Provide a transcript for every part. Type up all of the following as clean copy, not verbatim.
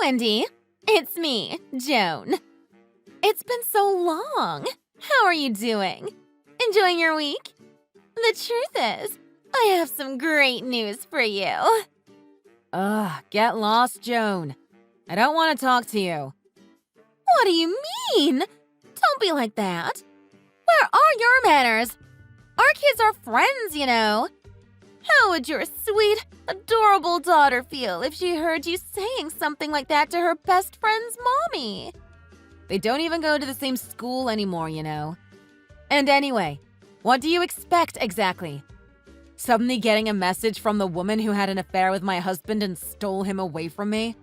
Wendy. It's me, Joan. It's been so long. How are you doing? Enjoying your week? The truth is, I have some great news for you. Ugh, get lost, Joan. I don't want to talk to you. What do you mean? Don't be like that. Where are your manners? Our kids are friends, you know. How would your sweet, adorable daughter feel if she heard you saying something like that to her best friend's mommy? They don't even go to the same school anymore, you know. And anyway, what do you expect exactly? Suddenly getting a message from the woman who had an affair with my husband and stole him away from me?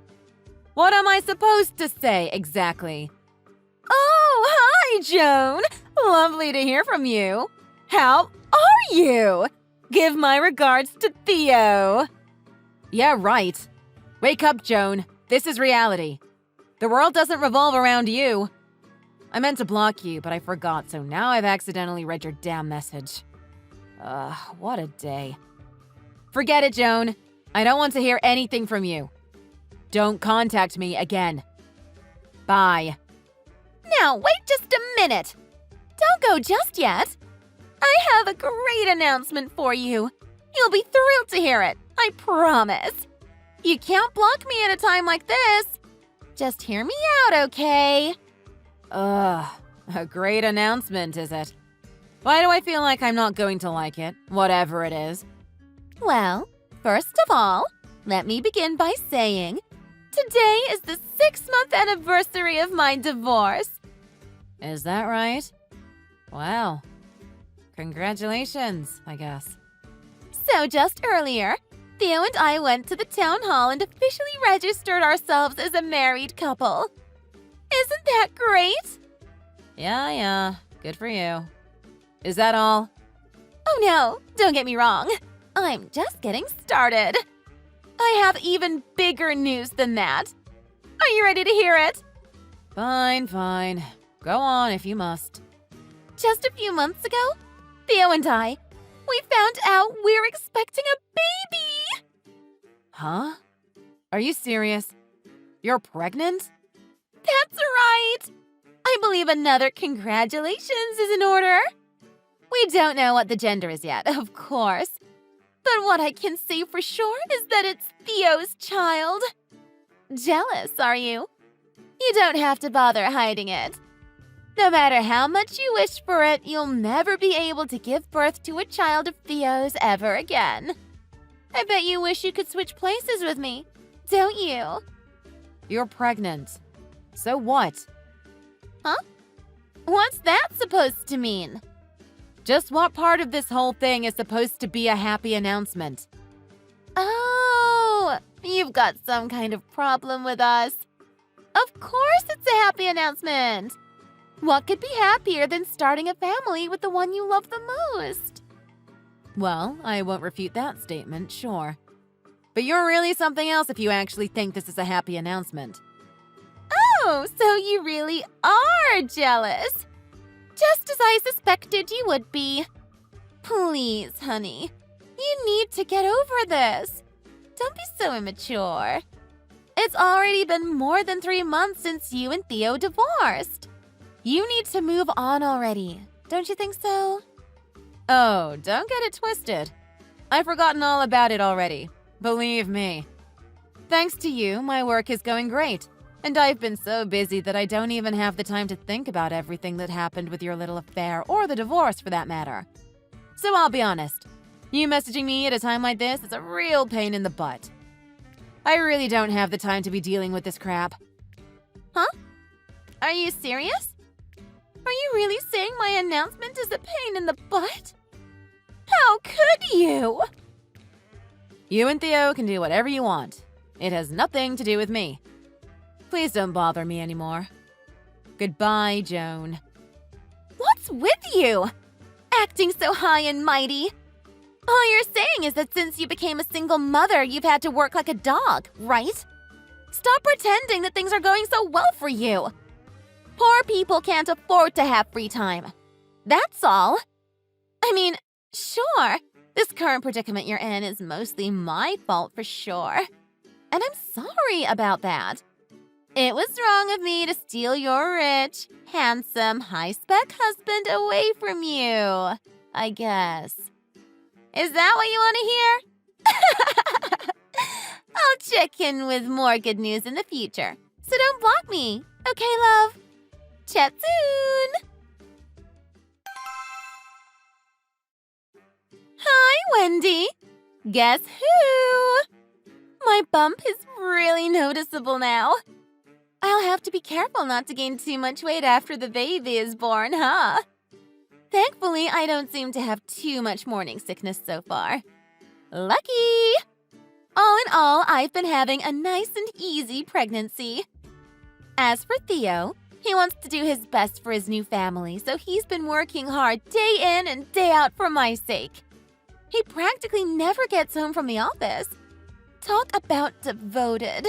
What am I supposed to say exactly? Oh, hi, Joan. Lovely to hear from you. How are you? Give my regards to Theo. Yeah, right. Wake up, Joan. This is reality. The world doesn't revolve around you. I meant to block you, but I forgot, so now I've accidentally read your damn message. Ugh, what a day. Forget it, Joan. I don't want to hear anything from you. Don't contact me again. Bye. Now, wait just a minute. Don't go just yet. I have a great announcement for you. You'll be thrilled to hear it, I promise. You can't block me at a time like this. Just hear me out, okay? Ugh, a great announcement, is it? Why do I feel like I'm not going to like it, whatever it is? Well, first of all, let me begin by saying, today is the 6-month anniversary of my divorce. Is that right? Wow. Congratulations, I guess. So just earlier, Theo and I went to the town hall and officially registered ourselves as a married couple. Isn't that great? Yeah, good for you. Is that all? Oh no, don't get me wrong. I'm just getting started. I have even bigger news than that. Are you ready to hear it? Fine. Go on if you must. Just a few months ago, Theo and I, we found out we're expecting a baby. Huh? Are you serious? You're pregnant? That's right. I believe another congratulations is in order. We don't know what the gender is yet, of course. But what I can say for sure is that it's Theo's child. Jealous, are you? You don't have to bother hiding it. No matter how much you wish for it, you'll never be able to give birth to a child of Theo's ever again. I bet you wish you could switch places with me, don't you? You're pregnant. So what? Huh? What's that supposed to mean? Just what part of this whole thing is supposed to be a happy announcement? Oh, you've got some kind of problem with us. Of course it's a happy announcement. What could be happier than starting a family with the one you love the most? Well, I won't refute that statement, sure. But you're really something else if you actually think this is a happy announcement. Oh, so you really are jealous. Just as I suspected you would be. Please, honey. You need to get over this. Don't be so immature. It's already been more than 3 months since you and Theo divorced. You need to move on already. Don't you think so? Oh, don't get it twisted. I've forgotten all about it already. Believe me. Thanks to you, my work is going great. And I've been so busy that I don't even have the time to think about everything that happened with your little affair or the divorce for that matter. So I'll be honest. You messaging me at a time like this is a real pain in the butt. I really don't have the time to be dealing with this crap. Huh? Are you serious? Are you really saying my announcement is a pain in the butt? How could you? You and Theo can do whatever you want. It has nothing to do with me. Please don't bother me anymore. Goodbye, Joan. What's with you? Acting so high and mighty. All you're saying is that since you became a single mother, you've had to work like a dog, right? Stop pretending that things are going so well for you. Poor people can't afford to have free time. That's all. I mean, sure, this current predicament you're in is mostly my fault for sure. And I'm sorry about that. It was wrong of me to steal your rich, handsome, high-spec husband away from you, I guess. Is that what you want to hear? I'll check in with more good news in the future, so don't block me. Okay, love? Chat soon! Hi, Wendy. Guess who? My bump is really noticeable now. I'll have to be careful not to gain too much weight after the baby is born, huh? Thankfully, I don't seem to have too much morning sickness so far. Lucky! All in all, I've been having a nice and easy pregnancy. As for Theo, he wants to do his best for his new family, so he's been working hard day in and day out for my sake. He practically never gets home from the office. Talk about devoted.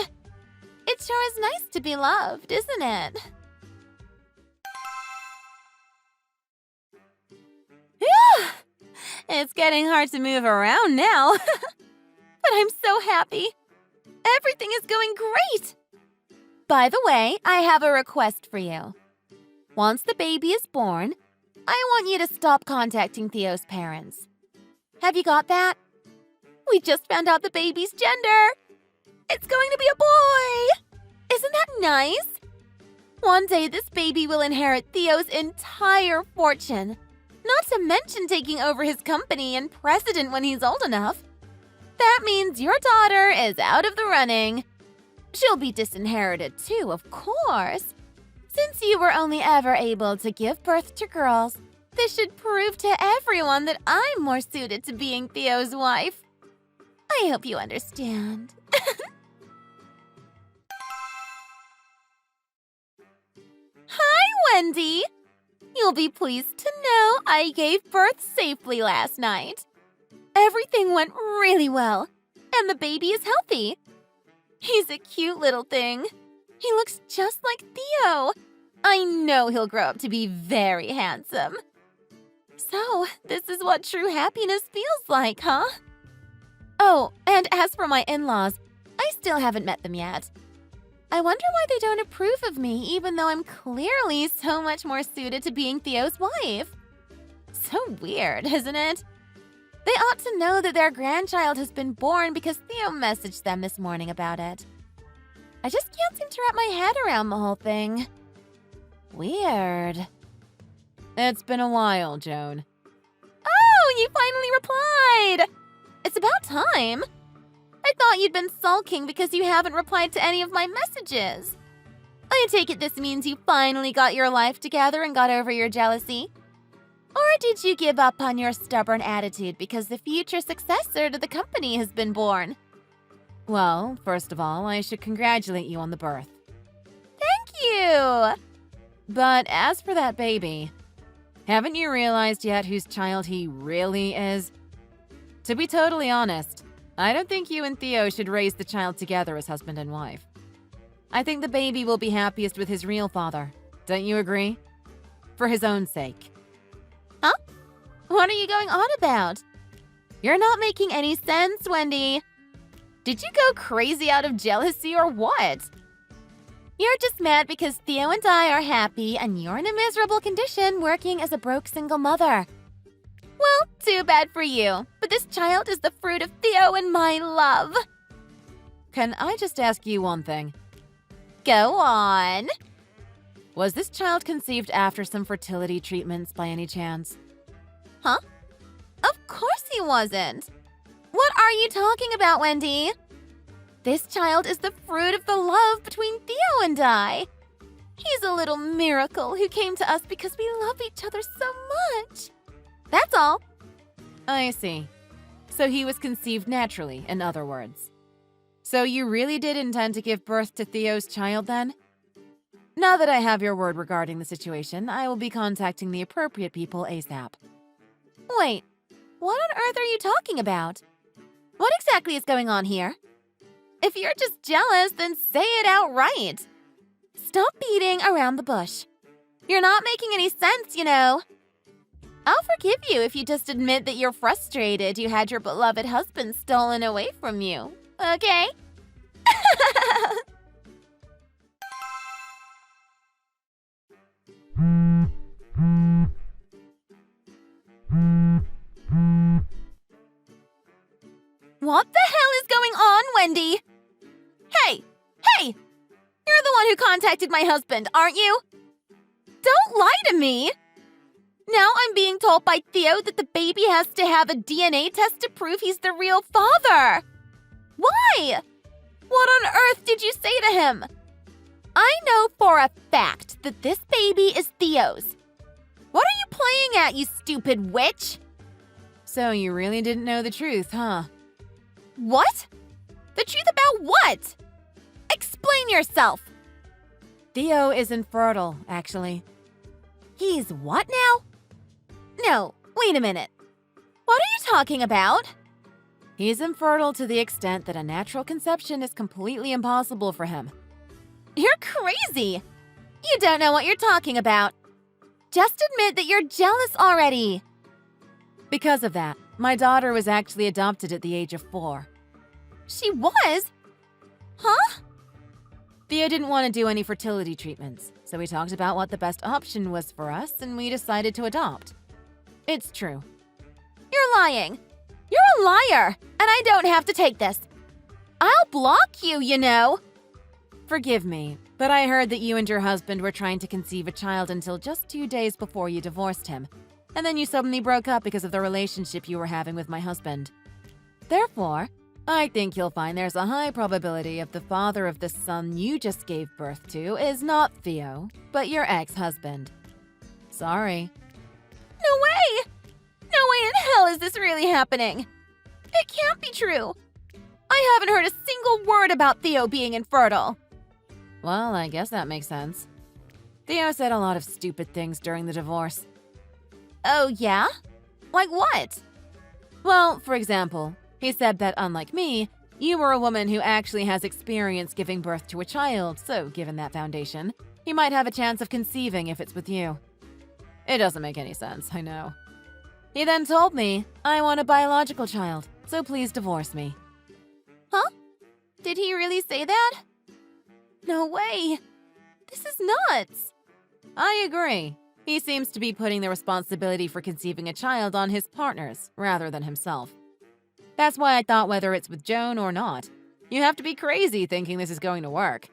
It sure is nice to be loved, isn't it? It's getting hard to move around now. But I'm so happy. Everything is going great. By the way, I have a request for you. Once the baby is born, I want you to stop contacting Theo's parents. Have you got that? We just found out the baby's gender. It's going to be a boy! Isn't that nice? One day this baby will inherit Theo's entire fortune. Not to mention taking over his company and president when he's old enough. That means your daughter is out of the running. She'll be disinherited too, of course. Since you were only ever able to give birth to girls, this should prove to everyone that I'm more suited to being Theo's wife. I hope you understand. Hi, Wendy! You'll be pleased to know I gave birth safely last night. Everything went really well, and the baby is healthy. He's a cute little thing. He looks just like Theo. I know he'll grow up to be very handsome. So, this is what true happiness feels like, huh? Oh, and as for my in-laws, I still haven't met them yet. I wonder why they don't approve of me, even though I'm clearly so much more suited to being Theo's wife. So weird, isn't it? They ought to know that their grandchild has been born because Theo messaged them this morning about it. I just can't seem to wrap my head around the whole thing. Weird. It's been a while, Joan. Oh, you finally replied! It's about time. I thought you'd been sulking because you haven't replied to any of my messages. I take it this means you finally got your life together and got over your jealousy. Or did you give up on your stubborn attitude because the future successor to the company has been born? Well, first of all, I should congratulate you on the birth. Thank you! But as for that baby, haven't you realized yet whose child he really is? To be totally honest, I don't think you and Theo should raise the child together as husband and wife. I think the baby will be happiest with his real father. Don't you agree? For his own sake. Huh? What are you going on about? You're not making any sense, Wendy. Did you go crazy out of jealousy or what? You're just mad because Theo and I are happy and you're in a miserable condition working as a broke single mother. Well, too bad for you, but this child is the fruit of Theo and my love. Can I just ask you one thing? Go on. Was this child conceived after some fertility treatments by any chance? Huh? Of course he wasn't. What are you talking about, Wendy? This child is the fruit of the love between Theo and I. He's a little miracle who came to us because we love each other so much. That's all. I see. So he was conceived naturally, in other words. So you really did intend to give birth to Theo's child then? Now that I have your word regarding the situation, I will be contacting the appropriate people ASAP. Wait, what on earth are you talking about? What exactly is going on here? If you're just jealous, then say it outright. Stop beating around the bush. You're not making any sense, you know. I'll forgive you if you just admit that you're frustrated you had your beloved husband stolen away from you, okay? What the hell is going on, Wendy? Hey! Hey! You're the one who contacted my husband, aren't you? Don't lie to me! Now I'm being told by Theo that the baby has to have a DNA test to prove he's the real father. Why? What on earth did you say to him? I know for a fact that this baby is Theo's. What are you playing at, you stupid witch? So you really didn't know the truth, huh? What? The truth about what? Explain yourself. Theo is infertile, actually. He's what now? No, wait a minute. What are you talking about? He's infertile to the extent that a natural conception is completely impossible for him. You're crazy. You don't know what you're talking about. Just admit that you're jealous already. Because of that, my daughter was actually adopted at the age of 4. She was? Huh? Theo didn't want to do any fertility treatments, so we talked about what the best option was for us and we decided to adopt. It's true. You're lying. You're a liar, and I don't have to take this. I'll block you, you know. Forgive me, but I heard that you and your husband were trying to conceive a child until just 2 days before you divorced him, and then you suddenly broke up because of the relationship you were having with my husband. Therefore, I think you'll find there's a high probability of the father of the son you just gave birth to is not Theo, but your ex-husband. Sorry. No way! No way in hell is this really happening. It can't be true. I haven't heard a single word about Theo being infertile. Well, I guess that makes sense. Theo said a lot of stupid things during the divorce. Oh, yeah? Like what? Well, for example, he said that unlike me, you were a woman who actually has experience giving birth to a child, so given that foundation, he might have a chance of conceiving if it's with you. It doesn't make any sense, I know. He then told me, I want a biological child, so please divorce me. Huh? Did he really say that? No way. This is nuts. I agree. He seems to be putting the responsibility for conceiving a child on his partners, rather than himself. That's why I thought whether it's with Joan or not, you have to be crazy thinking this is going to work.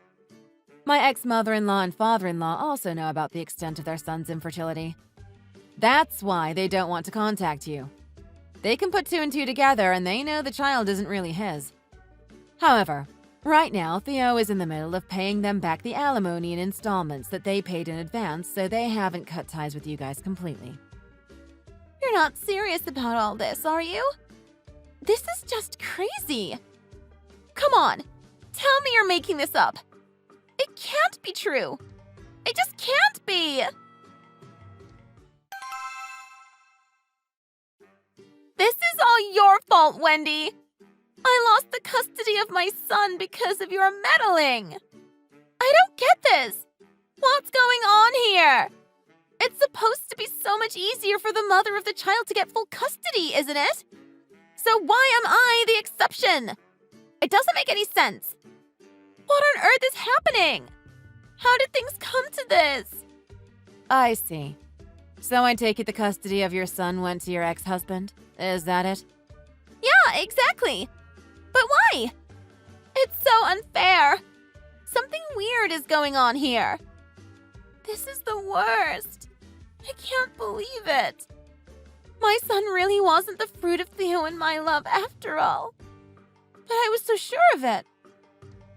My ex-mother-in-law and father-in-law also know about the extent of their son's infertility. That's why they don't want to contact you. They can put 2 and 2 together and they know the child isn't really his. However, right now Theo is in the middle of paying them back the alimony in installments that they paid in advance, so they haven't cut ties with you guys completely. You're not serious about all this, are you? This is just crazy. Come on, tell me you're making this up. It can't be true. It just can't be. This is all your fault, Wendy. I lost the custody of my son because of your meddling. I don't get this. What's going on here? It's supposed to be so much easier for the mother of the child to get full custody, isn't it? So why am I the exception? It doesn't make any sense. What on earth is happening? How did things come to this? I see. So I take it the custody of your son went to your ex-husband? Is that it? Yeah, exactly. But why? It's so unfair. Something weird is going on here. This is the worst. I can't believe it. My son really wasn't the fruit of Theo and my love after all. But I was so sure of it.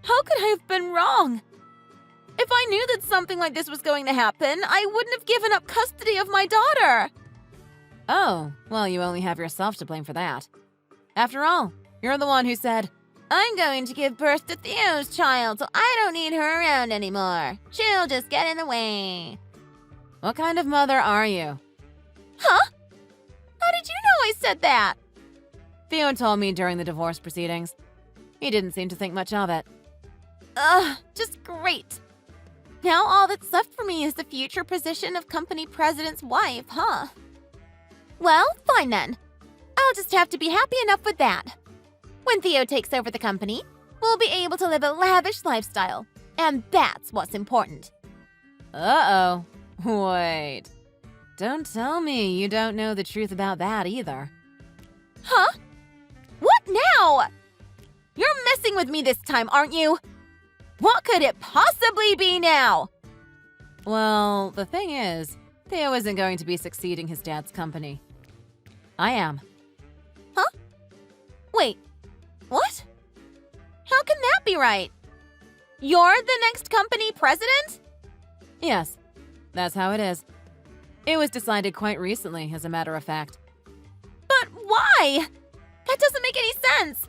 How could I have been wrong? If I knew that something like this was going to happen, I wouldn't have given up custody of my daughter. Oh, well, you only have yourself to blame for that. After all, you're the one who said, I'm going to give birth to Theo's child, so I don't need her around anymore. She'll just get in the way. What kind of mother are you? Huh? How did you know I said that? Theo told me during the divorce proceedings. He didn't seem to think much of it. Just great. Now all that's left for me is the future position of company president's wife, huh? Well, fine then. I'll just have to be happy enough with that. When Theo takes over the company, we'll be able to live a lavish lifestyle. And that's what's important. Uh-oh. Wait. Don't tell me you don't know the truth about that either. Huh? What now? You're messing with me this time, aren't you? What could it possibly be now? Well, the thing is, Theo isn't going to be succeeding his dad's company. I am. Huh? Wait, what? How can that be right? You're the next company president? Yes, that's how it is. It was decided quite recently, as a matter of fact. But why? That doesn't make any sense.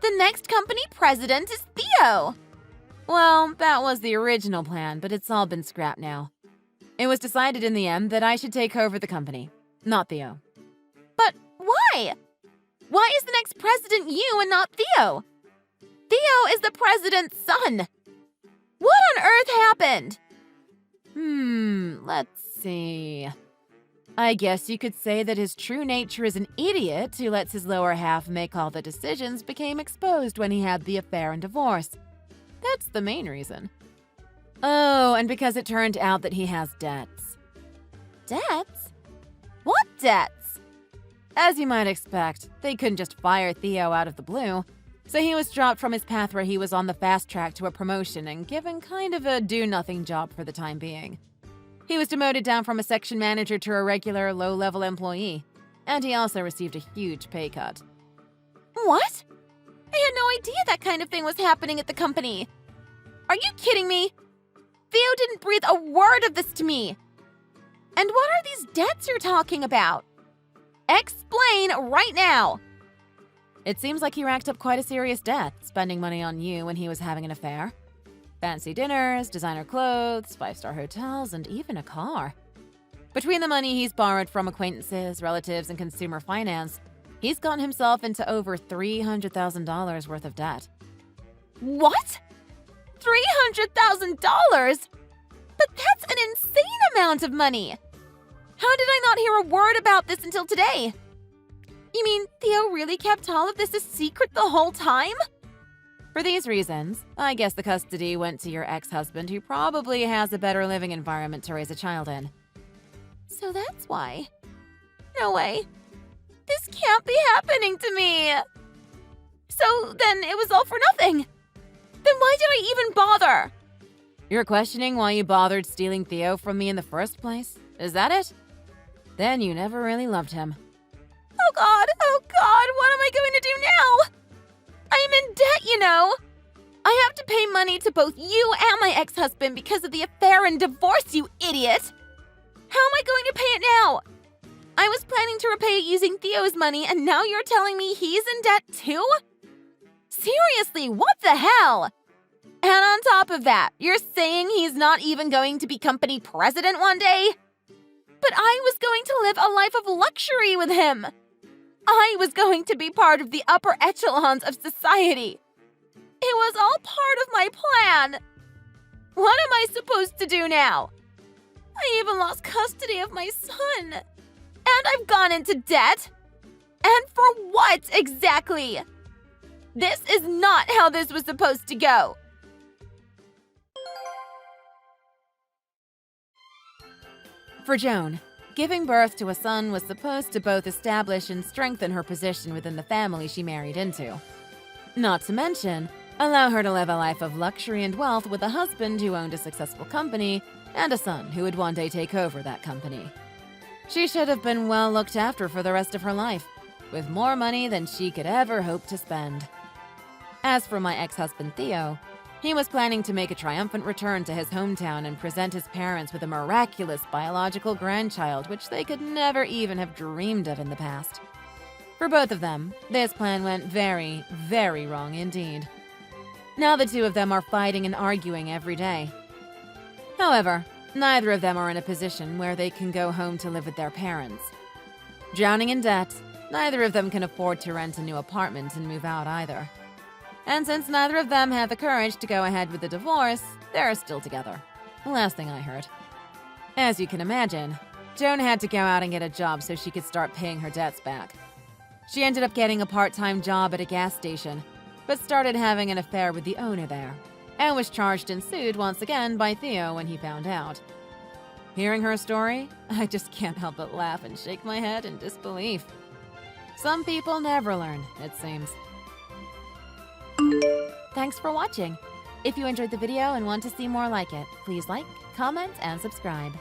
The next company president is Theo. Well, that was the original plan, but it's all been scrapped now. It was decided in the end that I should take over the company, not Theo. But why? Why is the next president you and not Theo? Theo is the president's son. What on earth happened? Let's see. I guess you could say that his true nature as an idiot who lets his lower half make all the decisions became exposed when he had the affair and divorce. That's the main reason. Oh, and because it turned out that he has debts. Debts? What debts? As you might expect, they couldn't just fire Theo out of the blue, so he was dropped from his path where he was on the fast track to a promotion and given kind of a do-nothing job for the time being. He was demoted down from a section manager to a regular low-level employee, and he also received a huge pay cut. What? I had no idea that kind of thing was happening at the company. Are you kidding me? Theo didn't breathe a word of this to me. And what are these debts you're talking about? Explain right now. It seems like he racked up quite a serious debt, spending money on you when he was having an affair. Fancy dinners, designer clothes, 5-star hotels, and even a car. Between the money he's borrowed from acquaintances, relatives, and consumer finance, he's gotten himself into over $300,000 worth of debt. What? $300,000? But that's an insane amount of money. How did I not hear a word about this until today? You mean Theo really kept all of this a secret the whole time? For these reasons, I guess the custody went to your ex-husband, who probably has a better living environment to raise a child in. So that's why. No way. This can't be happening to me. So then it was all for nothing. Then why did I even bother? You're questioning why you bothered stealing Theo from me in the first place? Is that it? Then you never really loved him. Oh God, what am I going to do now? I am in debt, you know. I have to pay money to both you and my ex-husband because of the affair and divorce, you idiot. How am I going to pay it now? I was planning to repay it using Theo's money, and now you're telling me he's in debt too? Seriously, what the hell? And on top of that, you're saying he's not even going to be company president one day? But I was going to live a life of luxury with him. I was going to be part of the upper echelons of society. It was all part of my plan. What am I supposed to do now? I even lost custody of my son. And I've gone into debt. And for what exactly? This is not how this was supposed to go. For Joan, giving birth to a son was supposed to both establish and strengthen her position within the family she married into. Not to mention, allow her to live a life of luxury and wealth with a husband who owned a successful company and a son who would one day take over that company. She should have been well looked after for the rest of her life, with more money than she could ever hope to spend. As for my ex-husband Theo, he was planning to make a triumphant return to his hometown and present his parents with a miraculous biological grandchild which they could never even have dreamed of in the past. For both of them, this plan went very, very wrong indeed. Now the two of them are fighting and arguing every day. However, neither of them are in a position where they can go home to live with their parents. Drowning in debt, neither of them can afford to rent a new apartment and move out either. And since neither of them had the courage to go ahead with the divorce, they're still together. Last thing I heard. As you can imagine, Joan had to go out and get a job so she could start paying her debts back. She ended up getting a part-time job at a gas station, but started having an affair with the owner there, and was charged and sued once again by Theo when he found out. Hearing her story, I just can't help but laugh and shake my head in disbelief. Some people never learn, it seems. Thanks for watching. If you enjoyed the video and want to see more like it, please like, comment, and subscribe.